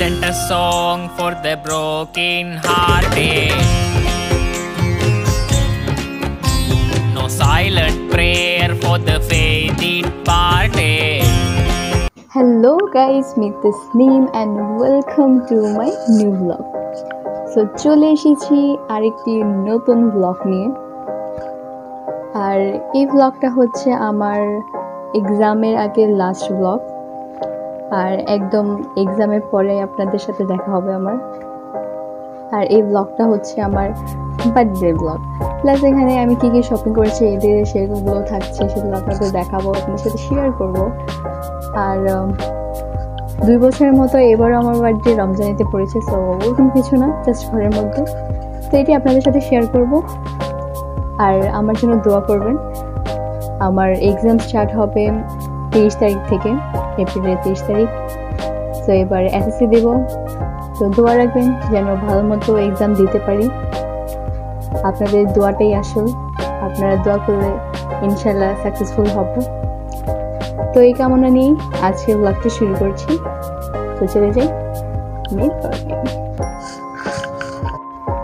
sent a song for the broken hearted. No silent prayer for the faith departed. Hello guys, meet Tasneem and welcome to my new vlog. So চলে এসেছি আরেকটি নতুন blog নিয়ে। আর এই ব্লগটা হচ্ছে আমার এক্সামের আগে লাস্ট ব্লগ। আর একদম এক্সামের পরে আপনাদের সাথে দেখা হবে আমার। আর এই ব্লগটা হচ্ছে আমার বার্থডে ব্লগ। প্লাস এখানে আমি কী কী শপিং করেছি এদের সেগুলো থাকছে, সেগুলো আপনাদের দেখাবো, আপনাদের সাথে শেয়ার করব। আর 2 বছরের মতো এবারও আমার বার্থডে রমজানিতে পড়েছে, সো ওরকম কিছু না, জাস্ট ঘরের মধ্যে। তো এটি আপনাদের সাথে শেয়ার করব। আর আমার জন্য দোয়া করবেন। আমার এক্সাম স্টার্ট হবে 23 তারিখ থেকে, এপ্রিলের 23 তারিখ। তো এবার এসএসসি দেব, তো দোয়া রাখবেন যেন ভালো মতো এক্সাম দিতে পারি। আপনাদের দোয়াটাই আসল, আপনারা দোয়া করলে ইনশাল্লাহ সাকসেসফুল হব। তো এই কামনা নিয়েই আজকের ব্লগটা শুরু করছি। তো চলে যাই মেন ব্লগে।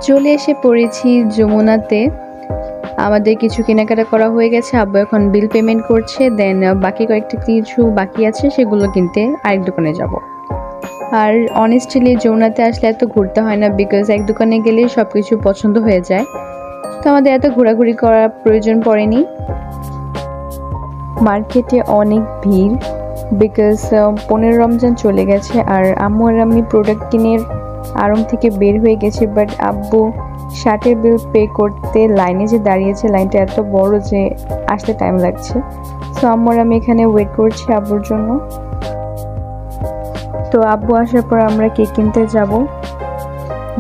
চলে এসে পড়েছি যমুনাতে। আমাদের কিছু কেনাকাটা করা হয়ে গেছে, আব্বু এখন বিল পেমেন্ট করছে। দেন বাকি কয়েকটা কিছু বাকি আছে, সেগুলো কিনতে আরেক দোকানে যাব। আর অনেস্টলি যমুনাতে আসলে এত ঘুরতে হয় না, বিকজ এক দোকানে গেলে সব কিছু পছন্দ হয়ে যায়। তো আমাদের এত ঘোরাঘুরি করার প্রয়োজন পড়েনি। মার্কেটে অনেক ভিড়, বিকজ 15 রমজান চলে গেছে। আর আম্মু আর আমি প্রোডাক্ট কিনের আড়ং থেকে বের হয়ে গেছি, বাট আব্বু শার্টের বিল পে করতে লাইনে যে দাঁড়িয়েছে, লাইনটা এত বড় যে আসতে টাইম লাগছে। সো আম্মু আর আমি এখানে ওয়েট করছি আব্বুর জন্য। তো আব্বু আসার পর আমরা কেক কিনতে যাব,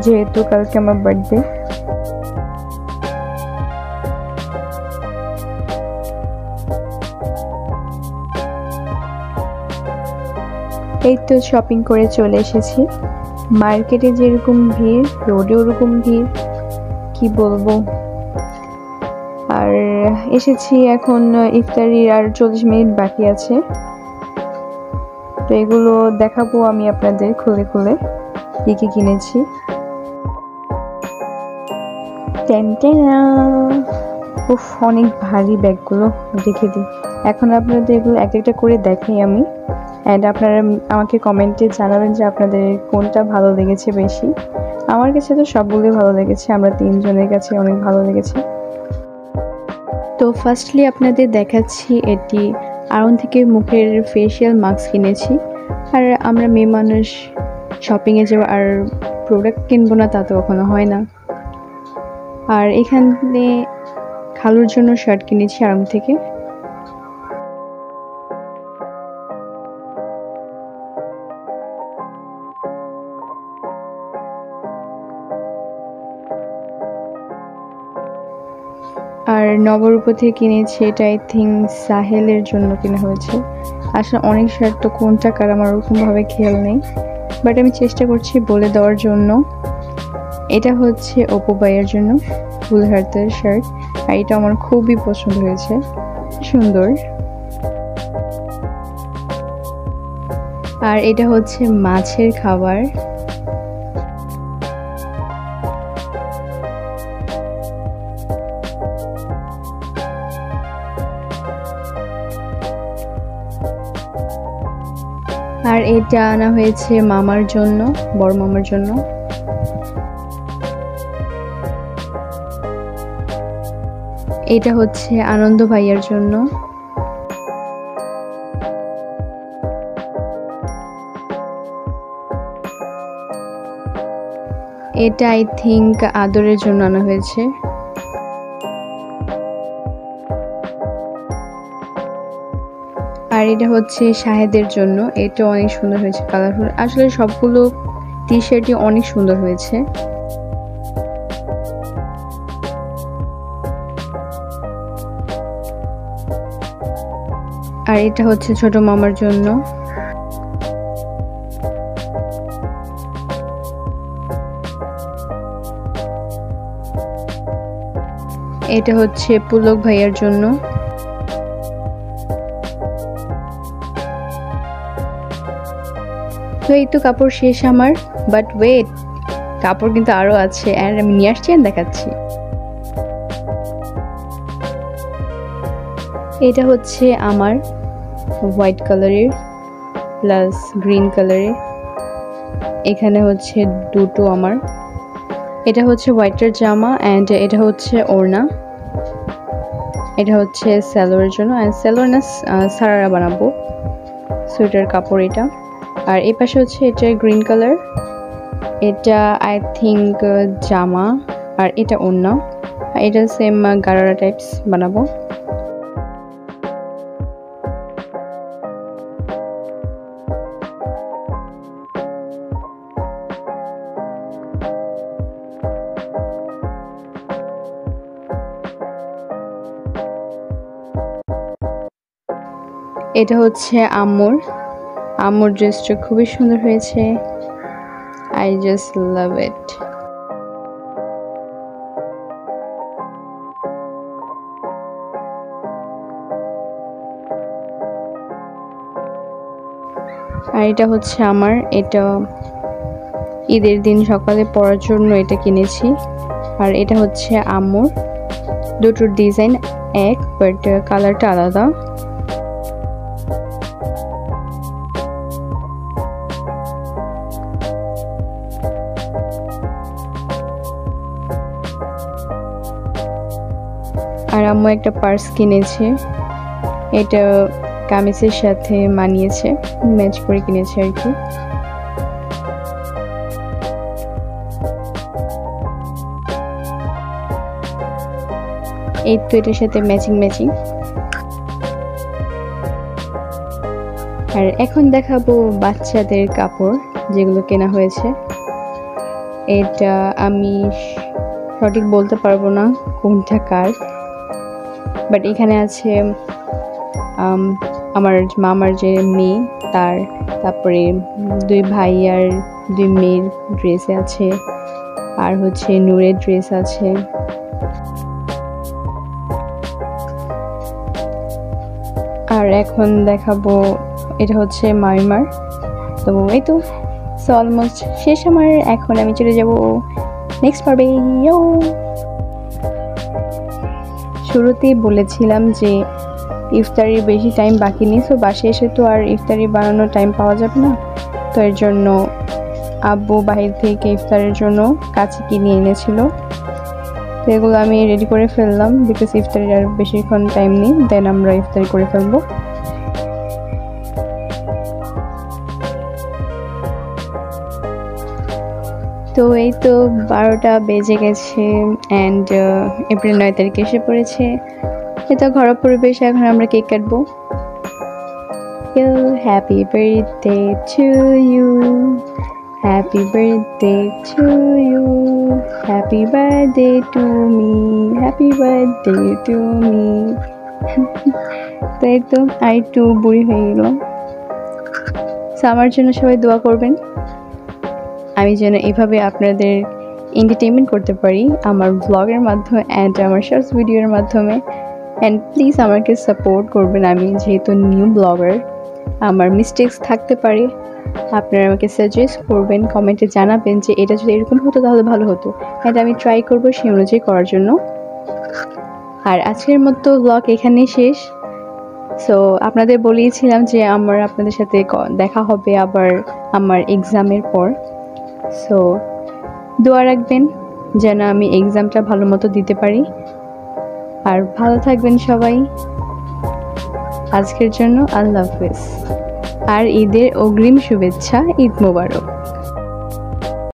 যেহেতু কালকে আমার বার্থডে। এই তো শপিং করে চলে এসেছি। মার্কেটে যেরকম ভিড়, রোডে ওরকম ভিড়, কি বলবো। আর এসেছি এখন, ইফতারির আর 40 মিনিট বাকি আছে। তো এগুলো দেখাবো আমি আপনাদের খুলে খুলে কি কি কিনেছি। উফ, অনেক ভারী ব্যাগগুলো, দেখে দিই। এখন আপনাদের এগুলো এক একটা করে দেখাই আমি। অ্যান্ড আপনারা আমাকে কমেন্টে জানাবেন যে আপনাদের কোনটা ভালো লেগেছে বেশি। আমার কাছে তো সবগুলোই ভালো লেগেছে, আমরা 3 জনের কাছে অনেক ভালো লেগেছে। তো ফার্স্টলি আপনাদের দেখাচ্ছি, এটি আড়ং থেকে মুখের ফেসিয়াল মাস্ক কিনেছি। আর আমরা মেয়ে মানুষ শপিংয়ে যাবো আর প্রোডাক্ট কিনবো না, তা তো কখনো হয় না। আর এখানে খালুর জন্য শার্ট কিনেছি আড়ং থেকে। আর নবরূপা থেকে কিনেছি, এটা আই থিঙ্ক সাহেলের জন্য কেনা হয়েছে। আসলে অনেক শার্ট তো কোনটা কার আমার ওরকমভাবে খেয়াল নেই, বাট আমি চেষ্টা করছি বলে দেওয়ার জন্য। এটা হচ্ছে অপু ভাইয়ের জন্য ফুল হাতের শার্ট, আর এটা আমার খুবই পছন্দ হয়েছে, সুন্দর। আর এটা হচ্ছে মাছের খাবার। আর এটা আনা হয়েছে মামার জন্য, বড় মামার জন্য। এটা হচ্ছে আনন্দ ভাইয়ার জন্য। এটা আই থিঙ্ক আদরের জন্য আনা হয়েছে। আর এটা হচ্ছে শাহেদের জন্য, এটা অনেক সুন্দর হয়েছে, কালারফুল। আসলে সবগুলো টি শার্টই অনেক সুন্দর হয়েছে। আর এটা হচ্ছে ছোট মামার জন্য। এটা হচ্ছে পুলক ভাইয়ার জন্য। তো এই তো কাপড় শেষ আমার, বাট ওয়েট, কাপড় কিন্তু আরও আছে, অ্যান্ড আমি নিয়ে আসছি আর দেখাচ্ছি। এটা হচ্ছে আমার হোয়াইট কালারের প্লাস গ্রিন কালারের, এখানে হচ্ছে দুটো আমার। এটা হচ্ছে হোয়াইটের জামা অ্যান্ড এটা হচ্ছে ওড়না, এটা হচ্ছে সালোয়ারের জন্য, অ্যান্ড সালোয়ার না সারারা বানাবো, সোয়েটার কাপড় এটা। আর এই পাশে হচ্ছে এটা গ্রিন কালার, এটা আই থিঙ্ক জামা, আর এটা ওড়না, এটা সেম গারারা টাইপস বানাবো। এটা হচ্ছে আম্মুর ড্রেসটা খুবই সুন্দর হয়েছে, আই জাস্ট লাভ ইট। আর এটা হচ্ছে আমার, এটা ঈদের দিন সকালে পরার জন্য এটা কিনেছি। আর এটা হচ্ছে আম্মুর, দুটোর ডিজাইন এক বাট কালারটা আলাদা। আর আম্মু একটা পার্স কিনেছে, এটা কামিজের সাথে মানিয়েছে, ম্যাচ করে কিনেছে আর কি। এই তো এটার সাথে ম্যাচিং। আর এখন দেখাবো বাচ্চাদের কাপড় যেগুলো কেনা হয়েছে। এটা আমি সঠিক বলতে পারবো না কোনটা কার, বাট এখানে আছে আমার মামার যে মেয়ে তার, তারপরে দুই ভাই আর দুই মেয়ের ড্রেস আছে, আর হচ্ছে নূরের ড্রেস আছে। আর এখন দেখাবো, এটা হচ্ছে মামিমার। তো এই তো অলমোস্ট শেষ আমার, এখন আমি চলে যাব নেক্সট পর্বে। শুরুতেই বলেছিলাম যে ইফতারির বেশি টাইম বাকি নেই, সো বাসায় এসে তো আর ইফতারি বানানোর টাইম পাওয়া যাবে না, তো এর জন্য আব্বু বাহির থেকে ইফতারের জন্য কাছে কিনে এনেছিল। তো এগুলো আমি রেডি করে ফেললাম, বিকজ ইফতারির আর বেশিক্ষণ টাইম নেই, দেন আমরা ইফতারি করে ফেলবো। তো এই তো 12টা বেজে গেছে অ্যান্ড এপ্রিল 9 তারিখে এসে পড়েছে। এটা ঘরোয়া পরিবেশ, এখন আমরা কেক কাটবো। Happy birthday to you, happy birthday to you, happy birthday to me, happy birthday to me. তাই তো আর একটু বুড়ি হয়ে গেলাম। আমার জন্য সবাই দোয়া করবেন, আমি যেন এভাবে আপনাদের এন্টারটেইনমেন্ট করতে পারি আমার ব্লগের মাধ্যমে অ্যান্ড আমার শর্টস ভিডিওর মাধ্যমে। অ্যান্ড প্লিজ আমাকে সাপোর্ট করবেন, আমি যেহেতু নিউ ব্লগার, আমার মিস্টেক্স থাকতে পারে, আপনারা আমাকে সাজেস্ট করবেন, কমেন্টে জানাবেন যে এটা যদি এরকম হতো তাহলে ভালো হতো, অ্যান্ড আমি ট্রাই করবো সেই অনুযায়ী করার জন্য। আর আজকের মতো ব্লগ এখানেই শেষ। সো আপনাদের বলেছিলাম যে আপনাদের সাথে দেখা হবে আবার আমার এক্সামের পর। সো দোয়া রাখবেন যেন আমি এক্সামটা ভালো মতো দিতে পারি, আর ভালো থাকবেন সবাই। আজকের জন্য আল্লাহ হাফেজ, আর ঈদের অগ্রিম শুভেচ্ছা, ঈদ মোবারক।